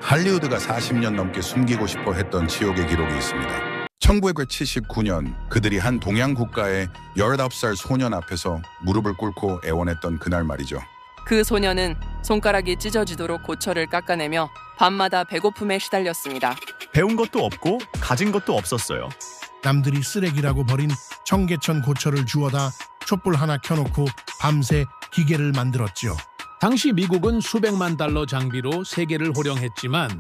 할리우드가 40년 넘게 숨기고 싶어 했던 지옥의 기록이 있습니다. 1979년 그들이 한 동양 국가의 19살 소년 앞에서 무릎을 꿇고 애원했던 그날 말이죠. 그 소년은 손가락이 찢어지도록 고철을 깎아내며 밤마다 배고픔에 시달렸습니다. 배운 것도 없고 가진 것도 없었어요. 남들이 쓰레기라고 버린 청계천 고철을 주워다 촛불 하나 켜놓고 밤새 기계를 만들었죠. 당시 미국은 수백만 달러 장비로 세계를 호령했지만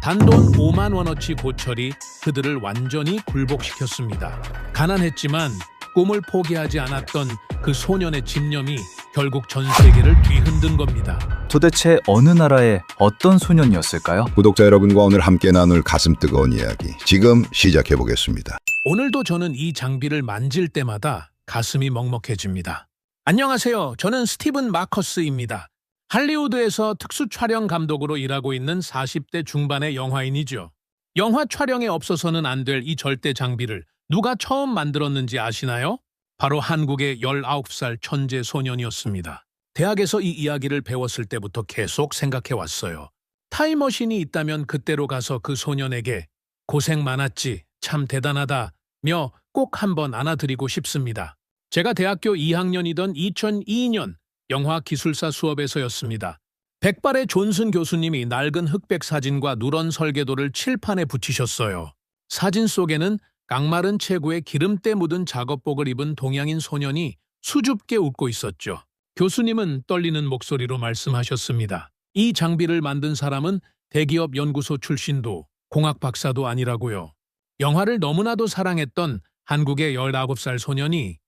단돈 5만 원어치 고철이 그들을 완전히 굴복시켰습니다. 가난했지만 꿈을 포기하지 않았던 그 소년의 집념이 결국 전 세계를 뒤흔든 겁니다. 도대체 어느 나라의 어떤 소년이었을까요? 구독자 여러분과 오늘 함께 나눌 가슴 뜨거운 이야기 지금 시작해 보겠습니다. 오늘도 저는 이 장비를 만질 때마다 가슴이 먹먹해집니다. 안녕하세요. 저는 스티븐 마커스입니다. 할리우드에서 특수 촬영 감독으로 일하고 있는 40대 중반의 영화인이죠. 영화 촬영에 없어서는 안 될 이 절대 장비를 누가 처음 만들었는지 아시나요? 바로 한국의 19살 천재 소년이었습니다. 대학에서 이 이야기를 배웠을 때부터 계속 생각해왔어요. 타임머신이 있다면 그때로 가서 그 소년에게 고생 많았지, 참 대단하다며 꼭 한번 안아드리고 싶습니다. 제가 대학교 2학년이던 2002년 영화 기술사 수업에서였습니다. 백발의 존슨 교수님이 낡은 흑백 사진과 누런 설계도를 칠판에 붙이셨어요. 사진 속에는 깡마른 체구에 기름때 묻은 작업복을 입은 동양인 소년이 수줍게 웃고 있었죠. 교수님은 떨리는 목소리로 말씀하셨습니다. 이 장비를 만든 사람은 대기업 연구소 출신도 공학 박사도 아니라고요. 영화를 너무나도 사랑했던 한국의 19살 소년이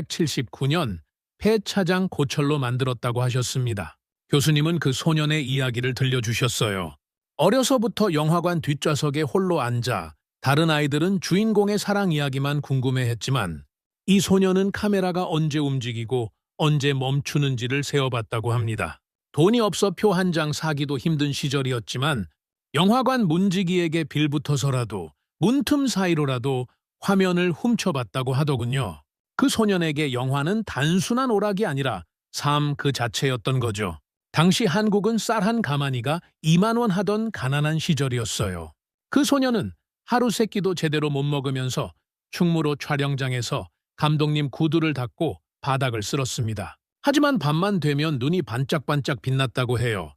1979년 폐차장 고철로 만들었다고 하셨습니다. 교수님은 그 소년의 이야기를 들려주셨어요. 어려서부터 영화관 뒷좌석에 홀로 앉아 다른 아이들은 주인공의 사랑 이야기만 궁금해했지만 이 소년은 카메라가 언제 움직이고 언제 멈추는지를 세어봤다고 합니다. 돈이 없어 표 한 장 사기도 힘든 시절이었지만 영화관 문지기에게 빌붙어서라도 문틈 사이로라도 화면을 훔쳐봤다고 하더군요. 그 소년에게 영화는 단순한 오락이 아니라 삶 그 자체였던 거죠. 당시 한국은 쌀 한 가마니가 2만 원 하던 가난한 시절이었어요. 그 소년은 하루 세끼도 제대로 못 먹으면서 충무로 촬영장에서 감독님 구두를 닦고 바닥을 쓸었습니다. 하지만 밤만 되면 눈이 반짝반짝 빛났다고 해요.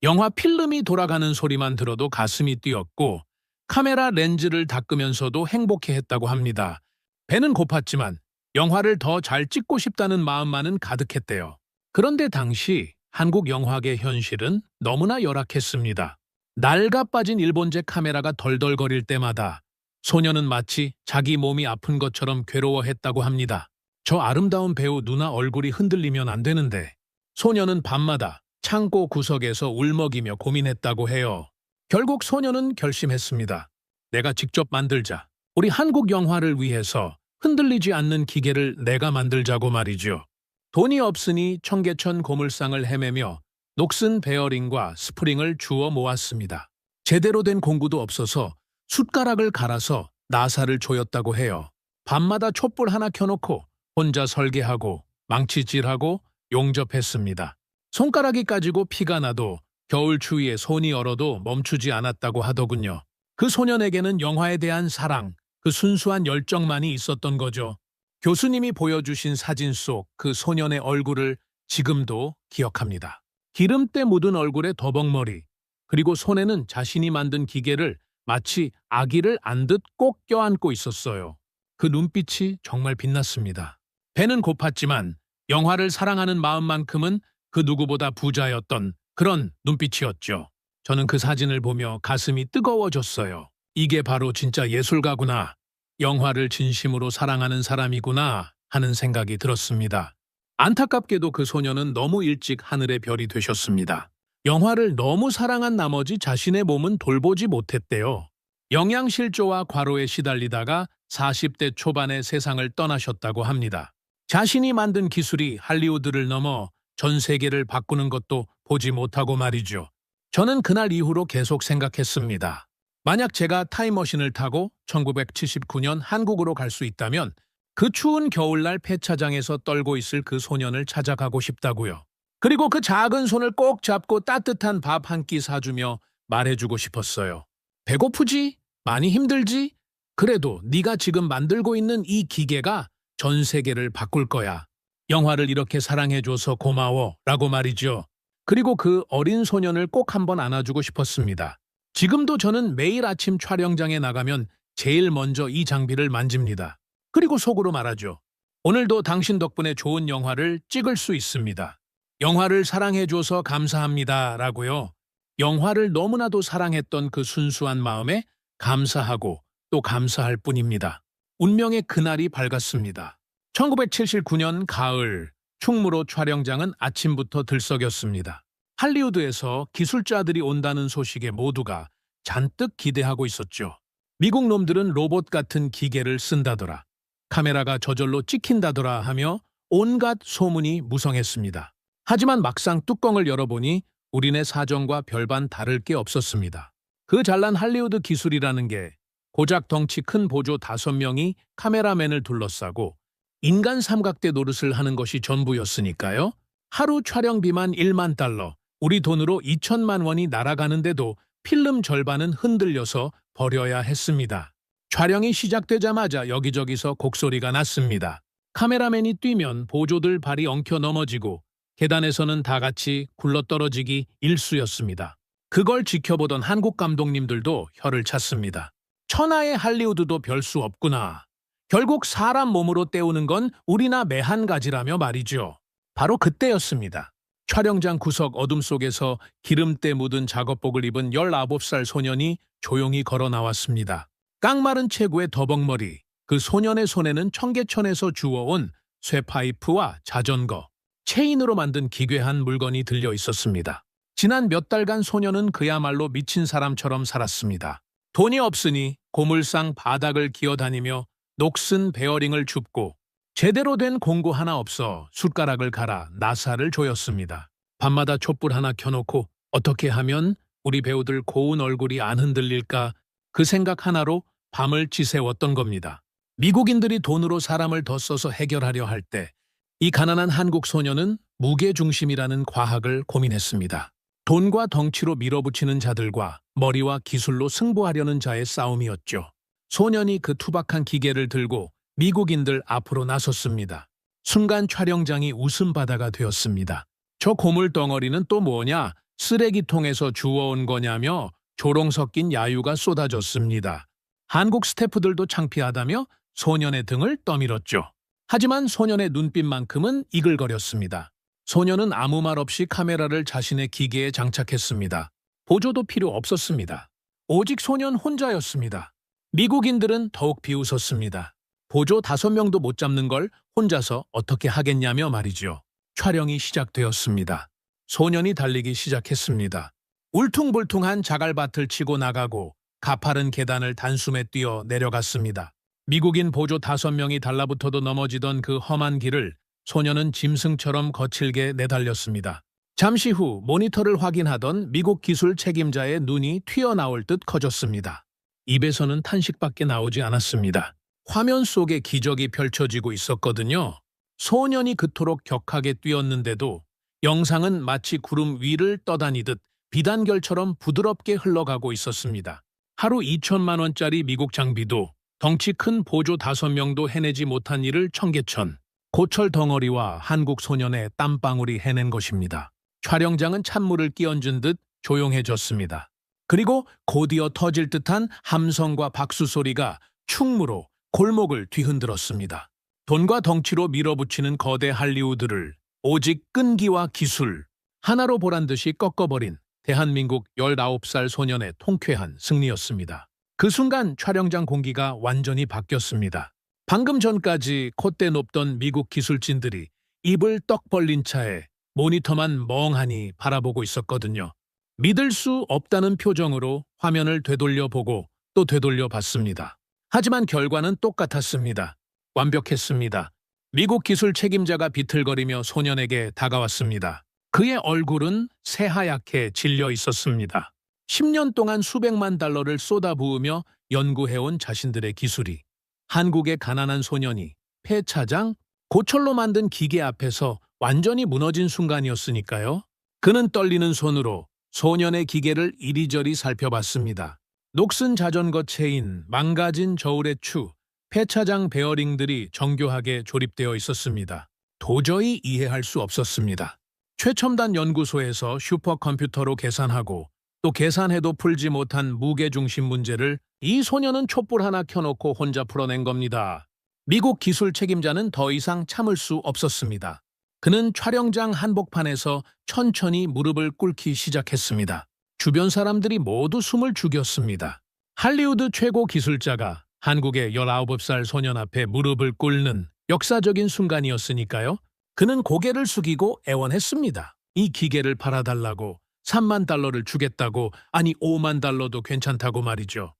영화 필름이 돌아가는 소리만 들어도 가슴이 뛰었고 카메라 렌즈를 닦으면서도 행복해했다고 합니다. 배는 고팠지만 영화를 더 잘 찍고 싶다는 마음만은 가득했대요. 그런데 당시 한국 영화계 현실은 너무나 열악했습니다. 낡아 빠진 일본제 카메라가 덜덜거릴 때마다 소년은 마치 자기 몸이 아픈 것처럼 괴로워했다고 합니다. 저 아름다운 배우 누나 얼굴이 흔들리면 안 되는데 소년은 밤마다 창고 구석에서 울먹이며 고민했다고 해요. 결국 소년은 결심했습니다. 내가 직접 만들자. 우리 한국 영화를 위해서 흔들리지 않는 기계를 내가 만들자고 말이죠. 돈이 없으니 청계천 고물상을 헤매며 녹슨 베어링과 스프링을 주워 모았습니다. 제대로 된 공구도 없어서 숟가락을 갈아서 나사를 조였다고 해요. 밤마다 촛불 하나 켜놓고 혼자 설계하고 망치질하고 용접했습니다. 손가락이 까지고 피가 나도 겨울 추위에 손이 얼어도 멈추지 않았다고 하더군요. 그 소년에게는 영화에 대한 사랑, 그 순수한 열정만이 있었던 거죠. 교수님이 보여주신 사진 속 그 소년의 얼굴을 지금도 기억합니다. 기름때 묻은 얼굴에 더벅머리, 그리고 손에는 자신이 만든 기계를 마치 아기를 안듯 꼭 껴안고 있었어요. 그 눈빛이 정말 빛났습니다. 배는 고팠지만 영화를 사랑하는 마음만큼은 그 누구보다 부자였던 그런 눈빛이었죠. 저는 그 사진을 보며 가슴이 뜨거워졌어요. 이게 바로 진짜 예술가구나. 영화를 진심으로 사랑하는 사람이구나 하는 생각이 들었습니다. 안타깝게도 그 소년은 너무 일찍 하늘의 별이 되셨습니다. 영화를 너무 사랑한 나머지 자신의 몸은 돌보지 못했대요. 영양실조와 과로에 시달리다가 40대 초반에 세상을 떠나셨다고 합니다. 자신이 만든 기술이 할리우드를 넘어 전 세계를 바꾸는 것도 보지 못하고 말이죠. 저는 그날 이후로 계속 생각했습니다. 만약 제가 타임머신을 타고 1979년 한국으로 갈 수 있다면 그 추운 겨울날 폐차장에서 떨고 있을 그 소년을 찾아가고 싶다고요. 그리고 그 작은 손을 꼭 잡고 따뜻한 밥 한 끼 사주며 말해주고 싶었어요. 배고프지? 많이 힘들지? 그래도 네가 지금 만들고 있는 이 기계가 전 세계를 바꿀 거야. 영화를 이렇게 사랑해줘서 고마워 라고 말이죠. 그리고 그 어린 소년을 꼭 한번 안아주고 싶었습니다. 지금도 저는 매일 아침 촬영장에 나가면 제일 먼저 이 장비를 만집니다. 그리고 속으로 말하죠. 오늘도 당신 덕분에 좋은 영화를 찍을 수 있습니다. 영화를 사랑해줘서 감사합니다 라고요. 영화를 너무나도 사랑했던 그 순수한 마음에 감사하고 또 감사할 뿐입니다. 운명의 그날이 밝았습니다. 1979년 가을, 충무로 촬영장은 아침부터 들썩였습니다. 할리우드에서 기술자들이 온다는 소식에 모두가 잔뜩 기대하고 있었죠. 미국 놈들은 로봇 같은 기계를 쓴다더라. 카메라가 저절로 찍힌다더라 하며 온갖 소문이 무성했습니다. 하지만 막상 뚜껑을 열어보니 우리네 사정과 별반 다를 게 없었습니다. 그 잘난 할리우드 기술이라는 게 고작 덩치 큰 보조 5명이 카메라맨을 둘러싸고 인간 삼각대 노릇을 하는 것이 전부였으니까요. 하루 촬영비만 1만 달러, 우리 돈으로 2천만 원이 날아가는데도 필름 절반은 흔들려서 버려야 했습니다. 촬영이 시작되자마자 여기저기서 곡소리가 났습니다. 카메라맨이 뛰면 보조들 발이 엉켜 넘어지고 계단에서는 다 같이 굴러떨어지기 일쑤였습니다. 그걸 지켜보던 한국 감독님들도 혀를 찼습니다. 천하의 할리우드도 별 수 없구나. 결국 사람 몸으로 때우는 건 우리나 매 한 가지라며 말이죠. 바로 그때였습니다. 촬영장 구석 어둠 속에서 기름때 묻은 작업복을 입은 19살 소년이 조용히 걸어 나왔습니다. 깡마른 체구의 더벅머리, 그 소년의 손에는 청계천에서 주워온 쇠파이프와 자전거, 체인으로 만든 기괴한 물건이 들려 있었습니다. 지난 몇 달간 소년은 그야말로 미친 사람처럼 살았습니다. 돈이 없으니 고물상 바닥을 기어다니며 녹슨 베어링을 줍고 제대로 된 공구 하나 없어 숟가락을 갈아 나사를 조였습니다. 밤마다 촛불 하나 켜놓고 어떻게 하면 우리 배우들 고운 얼굴이 안 흔들릴까 그 생각 하나로 밤을 지새웠던 겁니다. 미국인들이 돈으로 사람을 더 써서 해결하려 할 때 이 가난한 한국 소년은 무게중심이라는 과학을 고민했습니다. 돈과 덩치로 밀어붙이는 자들과 머리와 기술로 승부하려는 자의 싸움이었죠. 소년이 그 투박한 기계를 들고 미국인들 앞으로 나섰습니다. 순간 촬영장이 웃음바다가 되었습니다. 저 고물 덩어리는 또 뭐냐? 쓰레기통에서 주워온 거냐며 조롱 섞인 야유가 쏟아졌습니다. 한국 스태프들도 창피하다며 소년의 등을 떠밀었죠. 하지만 소년의 눈빛만큼은 이글거렸습니다. 소년은 아무 말 없이 카메라를 자신의 기계에 장착했습니다. 보조도 필요 없었습니다. 오직 소년 혼자였습니다. 미국인들은 더욱 비웃었습니다. 보조 5명도 못 잡는 걸 혼자서 어떻게 하겠냐며 말이죠. 촬영이 시작되었습니다. 소년이 달리기 시작했습니다. 울퉁불퉁한 자갈밭을 치고 나가고 가파른 계단을 단숨에 뛰어 내려갔습니다. 미국인 보조 5명이 달라붙어도 넘어지던 그 험한 길을 소년은 짐승처럼 거칠게 내달렸습니다. 잠시 후 모니터를 확인하던 미국 기술 책임자의 눈이 튀어나올 듯 커졌습니다. 입에서는 탄식밖에 나오지 않았습니다. 화면 속에 기적이 펼쳐지고 있었거든요. 소년이 그토록 격하게 뛰었는데도 영상은 마치 구름 위를 떠다니듯 비단결처럼 부드럽게 흘러가고 있었습니다. 하루 2천만 원짜리 미국 장비도 덩치 큰 보조 5명도 해내지 못한 일을 청계천, 고철 덩어리와 한국 소년의 땀방울이 해낸 것입니다. 촬영장은 찬물을 끼얹은 듯 조용해졌습니다. 그리고 곧이어 터질 듯한 함성과 박수 소리가 충무로 골목을 뒤흔들었습니다. 돈과 덩치로 밀어붙이는 거대 할리우드를 오직 끈기와 기술 하나로 보란듯이 꺾어버린 대한민국 19살 소년의 통쾌한 승리였습니다. 그 순간 촬영장 공기가 완전히 바뀌었습니다. 방금 전까지 콧대 높던 미국 기술진들이 입을 떡 벌린 차에 모니터만 멍하니 바라보고 있었거든요. 믿을 수 없다는 표정으로 화면을 되돌려보고 또 되돌려봤습니다. 하지만 결과는 똑같았습니다. 완벽했습니다. 미국 기술 책임자가 비틀거리며 소년에게 다가왔습니다. 그의 얼굴은 새하얗게 질려 있었습니다. 10년 동안 수백만 달러를 쏟아부으며 연구해온 자신들의 기술이 한국의 가난한 소년이 폐차장, 고철로 만든 기계 앞에서 완전히 무너진 순간이었으니까요. 그는 떨리는 손으로 소년의 기계를 이리저리 살펴봤습니다. 녹슨 자전거 체인, 망가진 저울의 추, 폐차장 베어링들이 정교하게 조립되어 있었습니다. 도저히 이해할 수 없었습니다. 최첨단 연구소에서 슈퍼컴퓨터로 계산하고 또 계산해도 풀지 못한 무게중심 문제를 이 소년은 촛불 하나 켜놓고 혼자 풀어낸 겁니다. 미국 기술 책임자는 더 이상 참을 수 없었습니다. 그는 촬영장 한복판에서 천천히 무릎을 꿇기 시작했습니다. 주변 사람들이 모두 숨을 죽였습니다. 할리우드 최고 기술자가 한국의 19살 소년 앞에 무릎을 꿇는 역사적인 순간이었으니까요. 그는 고개를 숙이고 애원했습니다. 이 기계를 팔아달라고, 3만 달러를 주겠다고, 아니 5만 달러도 괜찮다고 말이죠.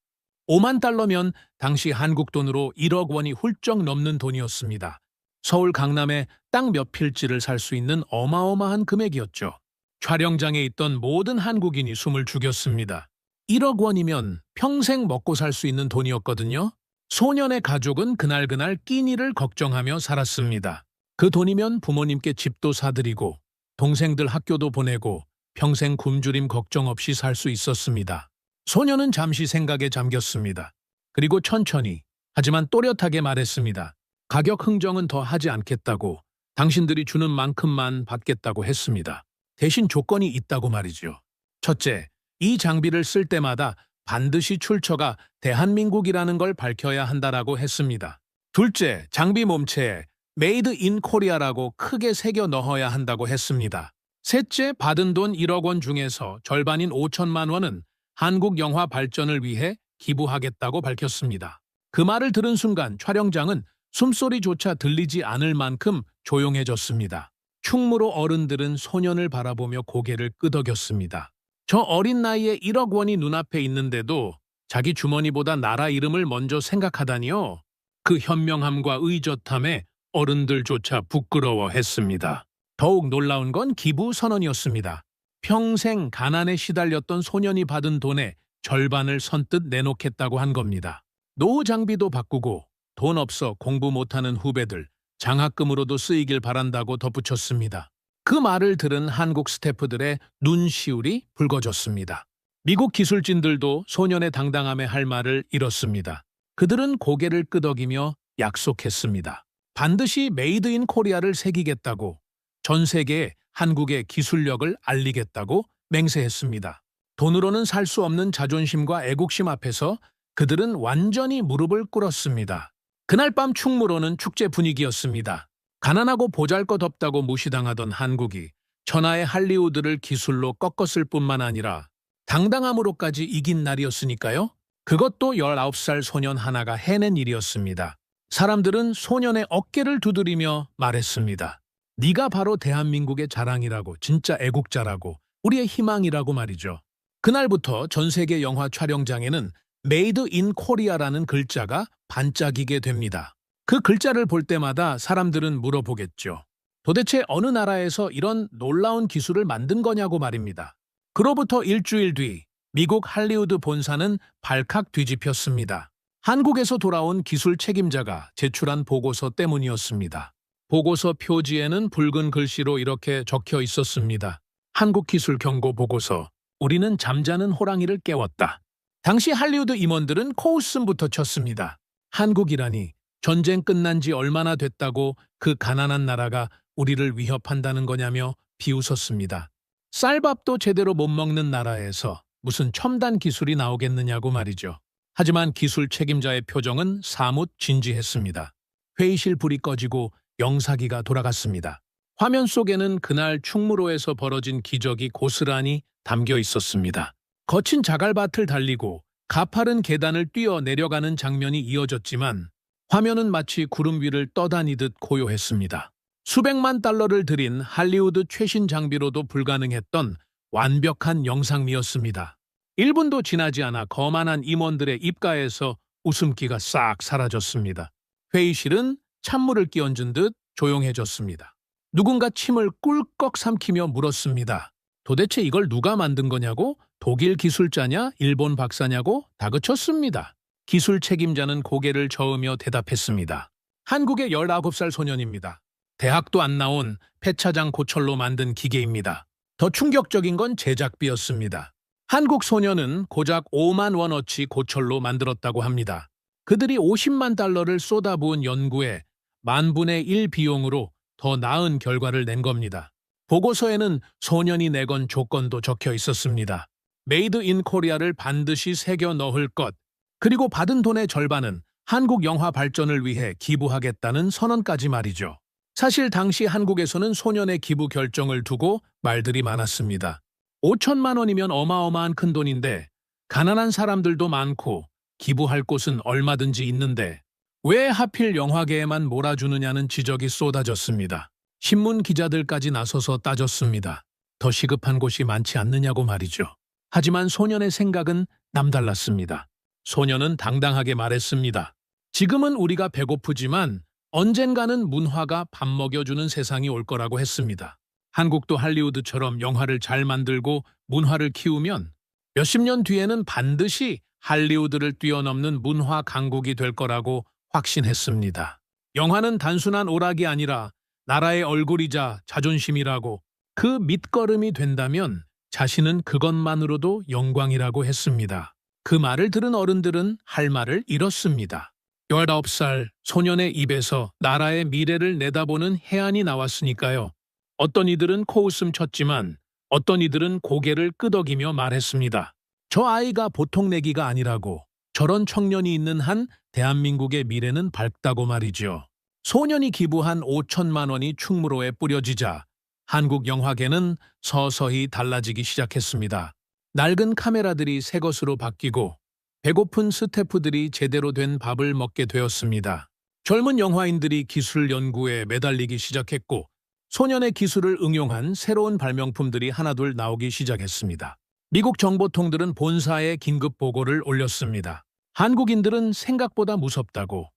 5만 달러면 당시 한국 돈으로 1억 원이 훌쩍 넘는 돈이었습니다. 서울 강남에 땅 몇 필지를 살 수 있는 어마어마한 금액이었죠. 촬영장에 있던 모든 한국인이 숨을 죽였습니다. 1억 원이면 평생 먹고 살 수 있는 돈이었거든요. 소년의 가족은 그날 끼니를 걱정하며 살았습니다. 그 돈이면 부모님께 집도 사드리고 동생들 학교도 보내고 평생 굶주림 걱정 없이 살 수 있었습니다. 소년은 잠시 생각에 잠겼습니다. 그리고 천천히 하지만 또렷하게 말했습니다. 가격 흥정은 더 하지 않겠다고, 당신들이 주는 만큼만 받겠다고 했습니다. 대신 조건이 있다고 말이죠. 첫째, 이 장비를 쓸 때마다 반드시 출처가 대한민국이라는 걸 밝혀야 한다라고 했습니다. 둘째, 장비 몸체에 메이드 인 코리아라고 크게 새겨 넣어야 한다고 했습니다. 셋째, 받은 돈 1억 원 중에서 절반인 5천만 원은 한국 영화 발전을 위해 기부하겠다고 밝혔습니다. 그 말을 들은 순간 촬영장은 숨소리조차 들리지 않을 만큼 조용해졌습니다. 충무로 어른들은 소년을 바라보며 고개를 끄덕였습니다. 저 어린 나이에 1억 원이 눈앞에 있는데도 자기 주머니보다 나라 이름을 먼저 생각하다니요. 그 현명함과 의젓함에 어른들조차 부끄러워했습니다. 더욱 놀라운 건 기부 선언이었습니다. 평생 가난에 시달렸던 소년이 받은 돈의 절반을 선뜻 내놓겠다고 한 겁니다. 노후 장비도 바꾸고 돈 없어 공부 못하는 후배들 장학금으로도 쓰이길 바란다고 덧붙였습니다. 그 말을 들은 한국 스태프들의 눈시울이 붉어졌습니다. 미국 기술진들도 소년의 당당함에 할 말을 잃었습니다. 그들은 고개를 끄덕이며 약속했습니다. 반드시 메이드 인 코리아를 새기겠다고, 전 세계에 한국의 기술력을 알리겠다고 맹세했습니다. 돈으로는 살 수 없는 자존심과 애국심 앞에서 그들은 완전히 무릎을 꿇었습니다. 그날 밤 충무로는 축제 분위기였습니다. 가난하고 보잘것없다고 무시당하던 한국이 천하의 할리우드를 기술로 꺾었을 뿐만 아니라 당당함으로까지 이긴 날이었으니까요. 그것도 19살 소년 하나가 해낸 일이었습니다. 사람들은 소년의 어깨를 두드리며 말했습니다. 네가 바로 대한민국의 자랑이라고, 진짜 애국자라고, 우리의 희망이라고 말이죠. 그날부터 전 세계 영화 촬영장에는 메이드 인 코리아라는 글자가 반짝이게 됩니다. 그 글자를 볼 때마다 사람들은 물어보겠죠. 도대체 어느 나라에서 이런 놀라운 기술을 만든 거냐고 말입니다. 그로부터 일주일 뒤 미국 할리우드 본사는 발칵 뒤집혔습니다. 한국에서 돌아온 기술 책임자가 제출한 보고서 때문이었습니다. 보고서 표지에는 붉은 글씨로 이렇게 적혀 있었습니다. 한국 기술 경고 보고서. 우리는 잠자는 호랑이를 깨웠다. 당시 할리우드 임원들은 코웃음부터 쳤습니다. 한국이라니, 전쟁 끝난 지 얼마나 됐다고 그 가난한 나라가 우리를 위협한다는 거냐며 비웃었습니다. 쌀밥도 제대로 못 먹는 나라에서 무슨 첨단 기술이 나오겠느냐고 말이죠. 하지만 기술 책임자의 표정은 사뭇 진지했습니다. 회의실 불이 꺼지고 영사기가 돌아갔습니다. 화면 속에는 그날 충무로에서 벌어진 기적이 고스란히 담겨 있었습니다. 거친 자갈밭을 달리고 가파른 계단을 뛰어 내려가는 장면이 이어졌지만 화면은 마치 구름 위를 떠다니듯 고요했습니다. 수백만 달러를 들인 할리우드 최신 장비로도 불가능했던 완벽한 영상미였습니다. 1분도 지나지 않아 거만한 임원들의 입가에서 웃음기가 싹 사라졌습니다. 회의실은 찬물을 끼얹은 듯 조용해졌습니다. 누군가 침을 꿀꺽 삼키며 물었습니다. 도대체 이걸 누가 만든 거냐고? 독일 기술자냐? 일본 박사냐고? 다그쳤습니다. 기술 책임자는 고개를 저으며 대답했습니다. 한국의 19살 소년입니다. 대학도 안 나온 폐차장 고철로 만든 기계입니다. 더 충격적인 건 제작비였습니다. 한국 소녀는 고작 5만 원어치 고철로 만들었다고 합니다. 그들이 50만 달러를 쏟아부은 연구에 10,000분의 1 비용으로 더 나은 결과를 낸 겁니다. 보고서에는 소년이 내건 조건도 적혀 있었습니다. 메이드 인 코리아를 반드시 새겨 넣을 것, 그리고 받은 돈의 절반은 한국 영화 발전을 위해 기부하겠다는 선언까지 말이죠. 사실 당시 한국에서는 소년의 기부 결정을 두고 말들이 많았습니다. 5천만 원이면 어마어마한 큰 돈인데 가난한 사람들도 많고 기부할 곳은 얼마든지 있는데 왜 하필 영화계에만 몰아주느냐는 지적이 쏟아졌습니다. 신문 기자들까지 나서서 따졌습니다. 더 시급한 곳이 많지 않느냐고 말이죠. 하지만 소년의 생각은 남달랐습니다. 소년은 당당하게 말했습니다. 지금은 우리가 배고프지만 언젠가는 문화가 밥 먹여주는 세상이 올 거라고 했습니다. 한국도 할리우드처럼 영화를 잘 만들고 문화를 키우면 몇십 년 뒤에는 반드시 할리우드를 뛰어넘는 문화 강국이 될 거라고 확신했습니다. 영화는 단순한 오락이 아니라 나라의 얼굴이자 자존심이라고, 그 밑거름이 된다면 자신은 그것만으로도 영광이라고 했습니다. 그 말을 들은 어른들은 할 말을 잃었습니다. 19살 소년의 입에서 나라의 미래를 내다보는 해안이 나왔으니까요. 어떤 이들은 코웃음 쳤지만 어떤 이들은 고개를 끄덕이며 말했습니다. 저 아이가 보통 내기가 아니라고. 저런 청년이 있는 한 대한민국의 미래는 밝다고 말이죠. 소년이 기부한 5천만 원이 충무로에 뿌려지자 한국 영화계는 서서히 달라지기 시작했습니다. 낡은 카메라들이 새 것으로 바뀌고 배고픈 스태프들이 제대로 된 밥을 먹게 되었습니다. 젊은 영화인들이 기술 연구에 매달리기 시작했고 소년의 기술을 응용한 새로운 발명품들이 하나둘 나오기 시작했습니다. 미국 정보통들은 본사에 긴급 보고를 올렸습니다. 한국인들은 생각보다 무섭다고,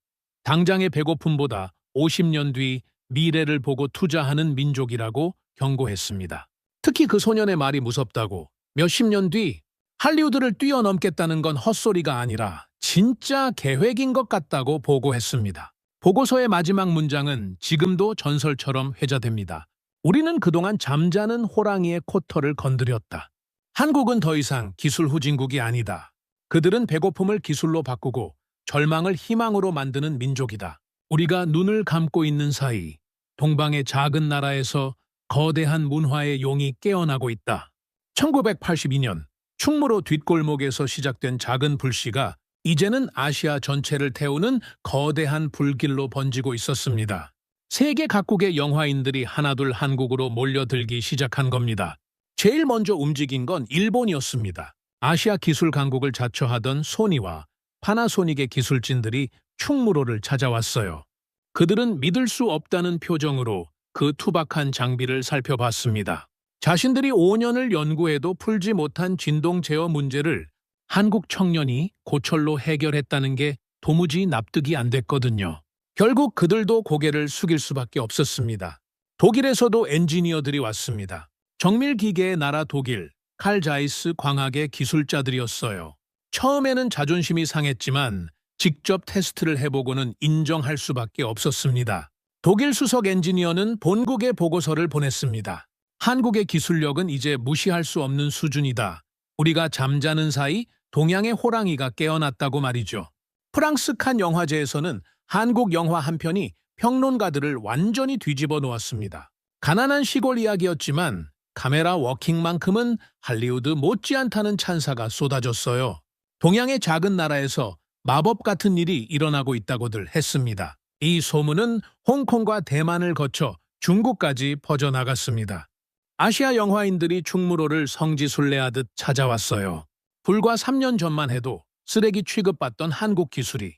당장의 배고픔보다 50년 뒤 미래를 보고 투자하는 민족이라고 경고했습니다. 특히 그 소년의 말이 무섭다고, 몇십 년 뒤 할리우드를 뛰어넘겠다는 건 헛소리가 아니라 진짜 계획인 것 같다고 보고했습니다. 보고서의 마지막 문장은 지금도 전설처럼 회자됩니다. 우리는 그동안 잠자는 호랑이의 코털을 건드렸다. 한국은 더 이상 기술 후진국이 아니다. 그들은 배고픔을 기술로 바꾸고 절망을 희망으로 만드는 민족이다. 우리가 눈을 감고 있는 사이 동방의 작은 나라에서 거대한 문화의 용이 깨어나고 있다. 1982년 충무로 뒷골목에서 시작된 작은 불씨가 이제는 아시아 전체를 태우는 거대한 불길로 번지고 있었습니다. 세계 각국의 영화인들이 하나둘 한국으로 몰려들기 시작한 겁니다. 제일 먼저 움직인 건 일본이었습니다. 아시아 기술 강국을 자처하던 소니와 파나소닉의 기술진들이 충무로를 찾아왔어요. 그들은 믿을 수 없다는 표정으로 그 투박한 장비를 살펴봤습니다. 자신들이 5년을 연구해도 풀지 못한 진동 제어 문제를 한국 청년이 고철로 해결했다는 게 도무지 납득이 안 됐거든요. 결국 그들도 고개를 숙일 수밖에 없었습니다. 독일에서도 엔지니어들이 왔습니다. 정밀기계의 나라 독일, 칼 자이스 광학의 기술자들이었어요. 처음에는 자존심이 상했지만 직접 테스트를 해보고는 인정할 수밖에 없었습니다. 독일 수석 엔지니어는 본국에 보고서를 보냈습니다. 한국의 기술력은 이제 무시할 수 없는 수준이다. 우리가 잠자는 사이 동양의 호랑이가 깨어났다고 말이죠. 프랑스 칸 영화제에서는 한국 영화 한 편이 평론가들을 완전히 뒤집어 놓았습니다. 가난한 시골 이야기였지만 카메라 워킹만큼은 할리우드 못지않다는 찬사가 쏟아졌어요. 동양의 작은 나라에서 마법 같은 일이 일어나고 있다고들 했습니다. 이 소문은 홍콩과 대만을 거쳐 중국까지 퍼져나갔습니다. 아시아 영화인들이 충무로를 성지순례하듯 찾아왔어요. 불과 3년 전만 해도 쓰레기 취급받던 한국 기술이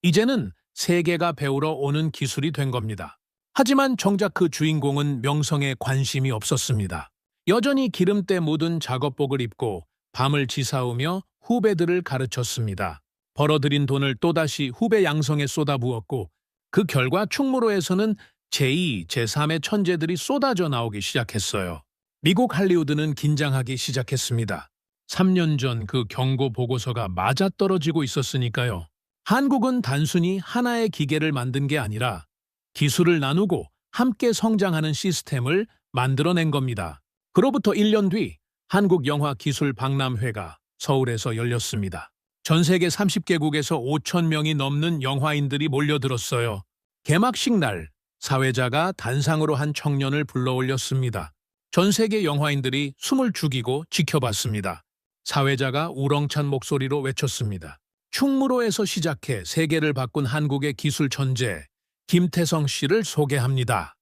이제는 세계가 배우러 오는 기술이 된 겁니다. 하지만 정작 그 주인공은 명성에 관심이 없었습니다. 여전히 기름때 묻은 작업복을 입고 밤을 지사오며 후배들을 가르쳤습니다. 벌어들인 돈을 또다시 후배 양성에 쏟아부었고 그 결과 충무로에서는 제2, 제3의 천재들이 쏟아져 나오기 시작했어요. 미국 할리우드는 긴장하기 시작했습니다. 3년 전 그 경고 보고서가 맞아떨어지고 있었으니까요. 한국은 단순히 하나의 기계를 만든 게 아니라 기술을 나누고 함께 성장하는 시스템을 만들어낸 겁니다. 그로부터 1년 뒤 한국영화기술박람회가 서울에서 열렸습니다. 전 세계 30개국에서 5천 명이 넘는 영화인들이 몰려들었어요. 개막식 날 사회자가 단상으로 한 청년을 불러올렸습니다. 전 세계 영화인들이 숨을 죽이고 지켜봤습니다. 사회자가 우렁찬 목소리로 외쳤습니다. 충무로에서 시작해 세계를 바꾼 한국의 기술 천재 김태성 씨를 소개합니다.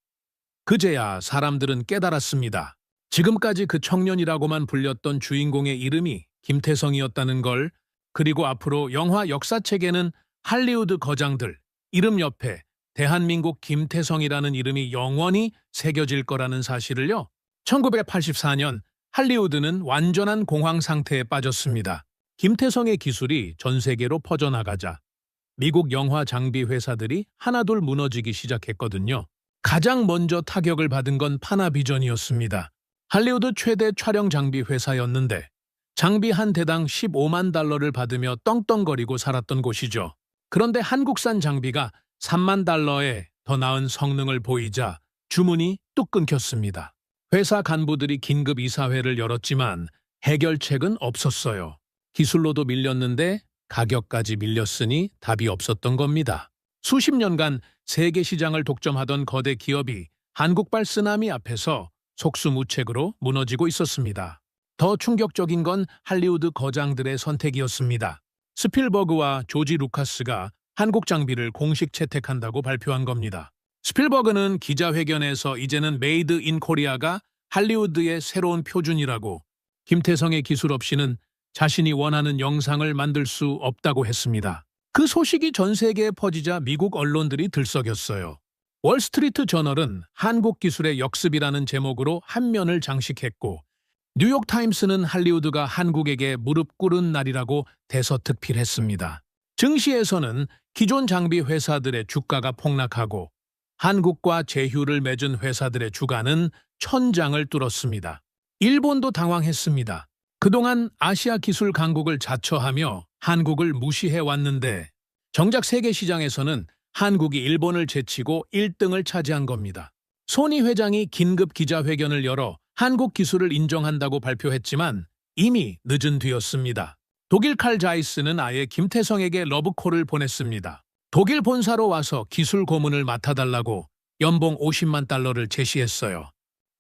그제야 사람들은 깨달았습니다. 지금까지 그 청년이라고만 불렸던 주인공의 이름이 김태성이었다는 걸, 그리고 앞으로 영화 역사책에는 할리우드 거장들 이름 옆에 대한민국 김태성이라는 이름이 영원히 새겨질 거라는 사실을요. 1984년 할리우드는 완전한 공황 상태에 빠졌습니다. 김태성의 기술이 전 세계로 퍼져나가자 미국 영화 장비 회사들이 하나둘 무너지기 시작했거든요. 가장 먼저 타격을 받은 건 파나비전이었습니다. 할리우드 최대 촬영 장비 회사였는데 장비 한 대당 15만 달러를 받으며 떵떵거리고 살았던 곳이죠. 그런데 한국산 장비가 3만 달러에 더 나은 성능을 보이자 주문이 뚝 끊겼습니다. 회사 간부들이 긴급 이사회를 열었지만 해결책은 없었어요. 기술로도 밀렸는데 가격까지 밀렸으니 답이 없었던 겁니다. 수십 년간 세계 시장을 독점하던 거대 기업이 한국발 쓰나미 앞에서 속수무책으로 무너지고 있었습니다. 더 충격적인 건 할리우드 거장들의 선택이었습니다. 스필버그와 조지 루카스가 한국 장비를 공식 채택한다고 발표한 겁니다. 스필버그는 기자회견에서 이제는 메이드 인 코리아가 할리우드의 새로운 표준이라고, 김태성의 기술 없이는 자신이 원하는 영상을 만들 수 없다고 했습니다. 그 소식이 전 세계에 퍼지자 미국 언론들이 들썩였어요. 월스트리트 저널은 한국 기술의 역습이라는 제목으로 한 면을 장식했고, 뉴욕타임스는 할리우드가 한국에게 무릎 꿇은 날이라고 대서특필했습니다. 증시에서는 기존 장비 회사들의 주가가 폭락하고 한국과 제휴를 맺은 회사들의 주가는 천장을 뚫었습니다. 일본도 당황했습니다. 그동안 아시아 기술 강국을 자처하며 한국을 무시해왔는데 정작 세계 시장에서는 한국이 일본을 제치고 1등을 차지한 겁니다. 소니 회장이 긴급 기자회견을 열어 한국 기술을 인정한다고 발표했지만 이미 늦은 뒤였습니다. 독일 칼 자이스는 아예 김태성에게 러브콜을 보냈습니다. 독일 본사로 와서 기술 고문을 맡아달라고 연봉 50만 달러를 제시했어요.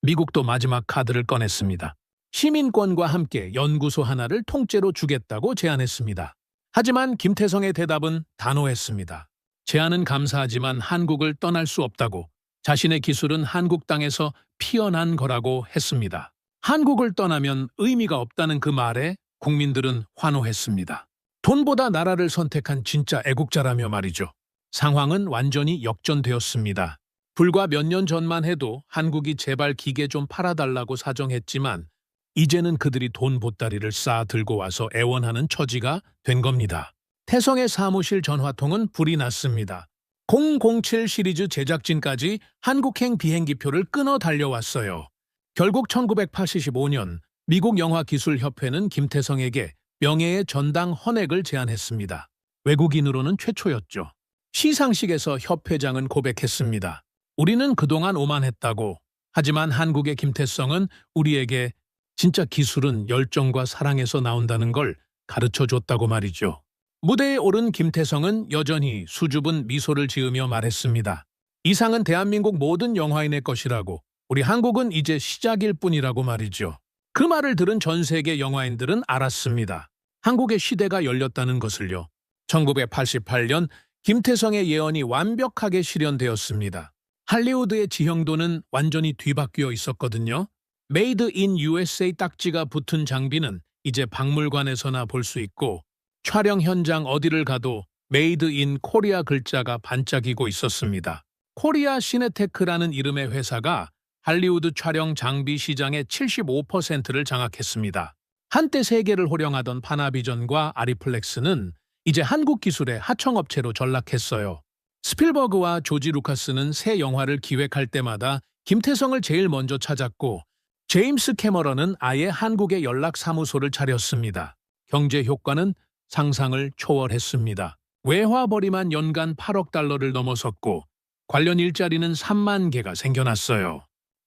미국도 마지막 카드를 꺼냈습니다. 시민권과 함께 연구소 하나를 통째로 주겠다고 제안했습니다. 하지만 김태성의 대답은 단호했습니다. 제안은 감사하지만 한국을 떠날 수 없다고, 자신의 기술은 한국 땅에서 피어난 거라고 했습니다. 한국을 떠나면 의미가 없다는 그 말에 국민들은 환호했습니다. 돈보다 나라를 선택한 진짜 애국자라며 말이죠. 상황은 완전히 역전되었습니다. 불과 몇 년 전만 해도 한국이 제발 기계 좀 팔아달라고 사정했지만 이제는 그들이 돈 보따리를 쌓아 들고 와서 애원하는 처지가 된 겁니다. 태성의 사무실 전화통은 불이 났습니다. 007 시리즈 제작진까지 한국행 비행기표를 끊어 달려왔어요. 결국 1985년 미국 영화기술협회는 김태성에게 명예의 전당 헌액을 제안했습니다. 외국인으로는 최초였죠. 시상식에서 협회장은 고백했습니다. 우리는 그동안 오만했다고. 하지만 한국의 김태성은 우리에게 진짜 기술은 열정과 사랑에서 나온다는 걸 가르쳐줬다고 말이죠. 무대에 오른 김태성은 여전히 수줍은 미소를 지으며 말했습니다. 이 상은 대한민국 모든 영화인의 것이라고, 우리 한국은 이제 시작일 뿐이라고 말이죠. 그 말을 들은 전 세계 영화인들은 알았습니다. 한국의 시대가 열렸다는 것을요. 1988년 김태성의 예언이 완벽하게 실현되었습니다. 할리우드의 지형도는 완전히 뒤바뀌어 있었거든요. 메이드 인 USA 딱지가 붙은 장비는 이제 박물관에서나 볼 수 있고, 촬영 현장 어디를 가도 메이드 인 코리아 글자가 반짝이고 있었습니다. 코리아 시네테크라는 이름의 회사가 할리우드 촬영 장비 시장의 75%를 장악했습니다. 한때 세계를 호령하던 파나비전과 아리플렉스는 이제 한국 기술의 하청업체로 전락했어요. 스필버그와 조지 루카스는 새 영화를 기획할 때마다 김태성을 제일 먼저 찾았고, 제임스 캐머런은 아예 한국에 연락사무소를 차렸습니다. 경제 효과는 상상을 초월했습니다. 외화벌이만 연간 8억 달러를 넘어섰고 관련 일자리는 3만 개가 생겨났어요.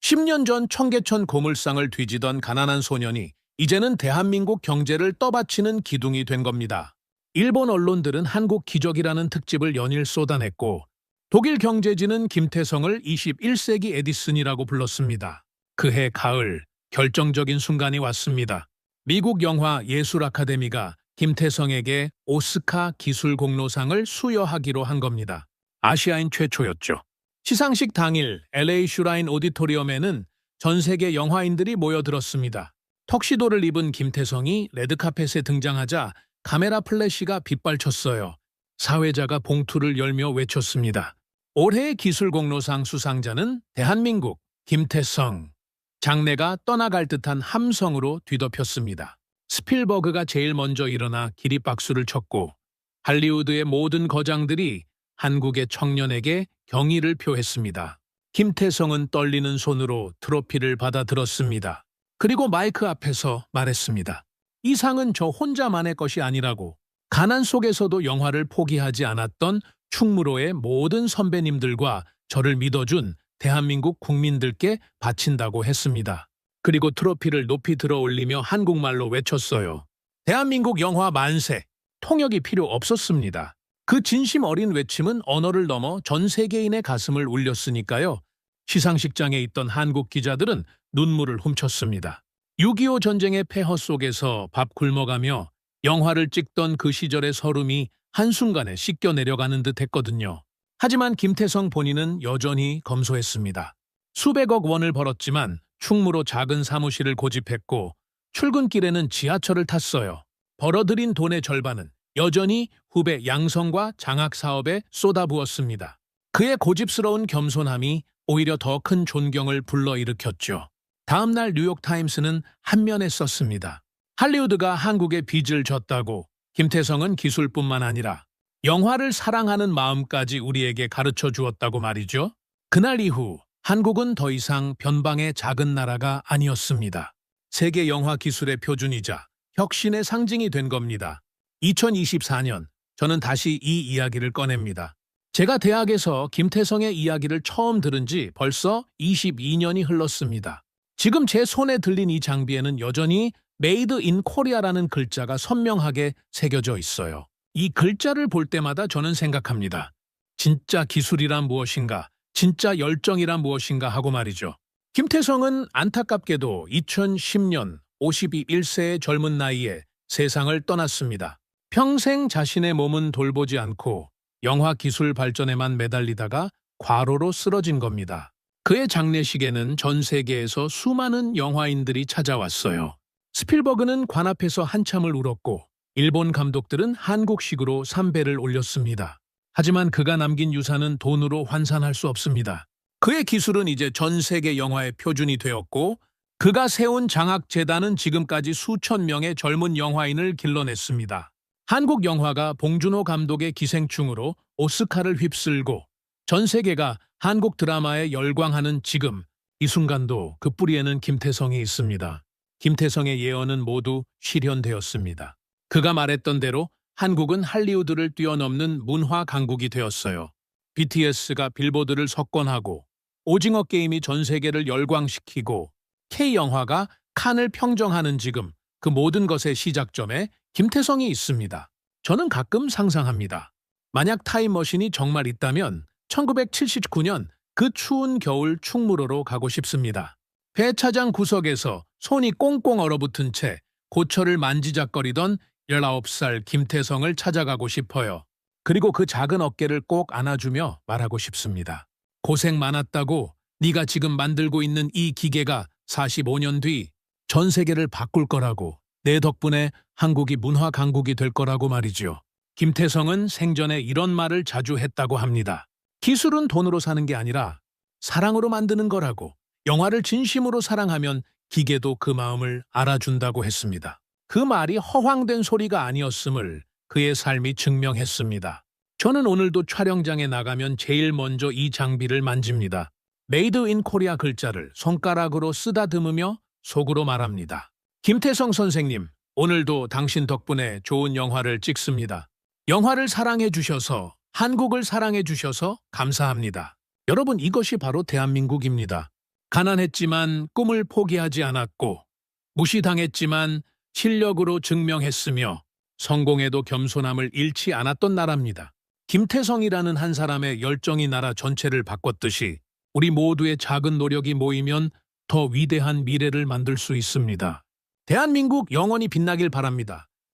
10년 전 청계천 고물상을 뒤지던 가난한 소년이 이제는 대한민국 경제를 떠받치는 기둥이 된 겁니다. 일본 언론들은 한국 기적이라는 특집을 연일 쏟아냈고 독일 경제지는 김태성을 21세기 에디슨이라고 불렀습니다. 그해 가을 결정적인 순간이 왔습니다. 미국 영화 예술 아카데미가 김태성에게 오스카 기술 공로상을 수여하기로 한 겁니다. 아시아인 최초였죠. 시상식 당일 LA 슈라인 오디토리엄에는 전 세계 영화인들이 모여들었습니다. 턱시도를 입은 김태성이 레드카펫에 등장하자 카메라 플래시가 빗발쳤어요. 사회자가 봉투를 열며 외쳤습니다. 올해의 기술공로상 수상자는 대한민국 김태성. 장내가 떠나갈 듯한 함성으로 뒤덮였습니다. 스필버그가 제일 먼저 일어나 기립박수를 쳤고 할리우드의 모든 거장들이 한국의 청년에게 경의를 표했습니다. 김태성은 떨리는 손으로 트로피를 받아들었습니다. 그리고 마이크 앞에서 말했습니다. 이 상은 저 혼자만의 것이 아니라고. 가난 속에서도 영화를 포기하지 않았던 충무로의 모든 선배님들과 저를 믿어준 대한민국 국민들께 바친다고 했습니다. 그리고 트로피를 높이 들어 올리며 한국말로 외쳤어요. 대한민국 영화 만세! 통역이 필요 없었습니다. 그 진심 어린 외침은 언어를 넘어 전 세계인의 가슴을 울렸으니까요. 시상식장에 있던 한국 기자들은 눈물을 훔쳤습니다. 6.25 전쟁의 폐허 속에서 밥 굶어가며 영화를 찍던 그 시절의 서름이 한순간에 씻겨 내려가는 듯 했거든요. 하지만 김태성 본인은 여전히 검소했습니다. 수백억 원을 벌었지만 충무로 작은 사무실을 고집했고 출근길에는 지하철을 탔어요. 벌어들인 돈의 절반은 여전히 후배 양성과 장학 사업에 쏟아부었습니다. 그의 고집스러운 겸손함이 오히려 더 큰 존경을 불러일으켰죠. 다음 날 뉴욕타임스는 한면에 썼습니다. 할리우드가 한국에 빚을 졌다고 김태성은 기술뿐만 아니라 영화를 사랑하는 마음까지 우리에게 가르쳐 주었다고 말이죠. 그날 이후 한국은 더 이상 변방의 작은 나라가 아니었습니다. 세계 영화 기술의 표준이자 혁신의 상징이 된 겁니다. 2024년 저는 다시 이 이야기를 꺼냅니다. 제가 대학에서 김태성의 이야기를 처음 들은 지 벌써 22년이 흘렀습니다. 지금 제 손에 들린 이 장비에는 여전히 메이드 인 코리아라는 글자가 선명하게 새겨져 있어요. 이 글자를 볼 때마다 저는 생각합니다. 진짜 기술이란 무엇인가, 진짜 열정이란 무엇인가 하고 말이죠. 김태성은 안타깝게도 2010년 51세의 젊은 나이에 세상을 떠났습니다. 평생 자신의 몸은 돌보지 않고 영화 기술 발전에만 매달리다가 과로로 쓰러진 겁니다. 그의 장례식에는 전 세계에서 수많은 영화인들이 찾아왔어요. 스필버그는 관 앞에서 한참을 울었고 일본 감독들은 한국식으로 삼배를 올렸습니다. 하지만 그가 남긴 유산은 돈으로 환산할 수 없습니다. 그의 기술은 이제 전 세계 영화의 표준이 되었고 그가 세운 장학재단은 지금까지 수천 명의 젊은 영화인을 길러냈습니다. 한국 영화가 봉준호 감독의 기생충으로 오스카를 휩쓸고 전 세계가 한국 드라마에 열광하는 지금 이 순간도 그 뿌리에는 김태성이 있습니다. 김태성의 예언은 모두 실현되었습니다. 그가 말했던 대로 한국은 할리우드를 뛰어넘는 문화 강국이 되었어요. BTS가 빌보드를 석권하고 오징어 게임이 전 세계를 열광시키고 K영화가 칸을 평정하는 지금 그 모든 것의 시작점에 김태성이 있습니다. 저는 가끔 상상합니다. 만약 타임머신이 정말 있다면 1979년 그 추운 겨울 충무로로 가고 싶습니다. 배차장 구석에서 손이 꽁꽁 얼어붙은 채 고철을 만지작거리던 19살 김태성을 찾아가고 싶어요. 그리고 그 작은 어깨를 꼭 안아주며 말하고 싶습니다. 고생 많았다고. 네가 지금 만들고 있는 이 기계가 45년 뒤 전 세계를 바꿀 거라고. 내 덕분에 한국이 문화 강국이 될 거라고 말이죠. 김태성은 생전에 이런 말을 자주 했다고 합니다. 기술은 돈으로 사는 게 아니라 사랑으로 만드는 거라고. 영화를 진심으로 사랑하면 기계도 그 마음을 알아준다고 했습니다. 그 말이 허황된 소리가 아니었음을 그의 삶이 증명했습니다. 저는 오늘도 촬영장에 나가면 제일 먼저 이 장비를 만집니다. 메이드 인 코리아 글자를 손가락으로 쓰다듬으며 속으로 말합니다. 김태성 선생님, 오늘도 당신 덕분에 좋은 영화를 찍습니다. 영화를 사랑해 주셔서, 한국을 사랑해 주셔서 감사합니다. 여러분, 이것이 바로 대한민국입니다. 가난했지만 꿈을 포기하지 않았고, 무시당했지만 실력으로 증명했으며, 성공에도 겸손함을 잃지 않았던 나라입니다. 김태성이라는 한 사람의 열정이 나라 전체를 바꿨듯이 우리 모두의 작은 노력이 모이면 더 위대한 미래를 만들 수 있습니다. 대한민국 영원히 빛나길 바랍니다.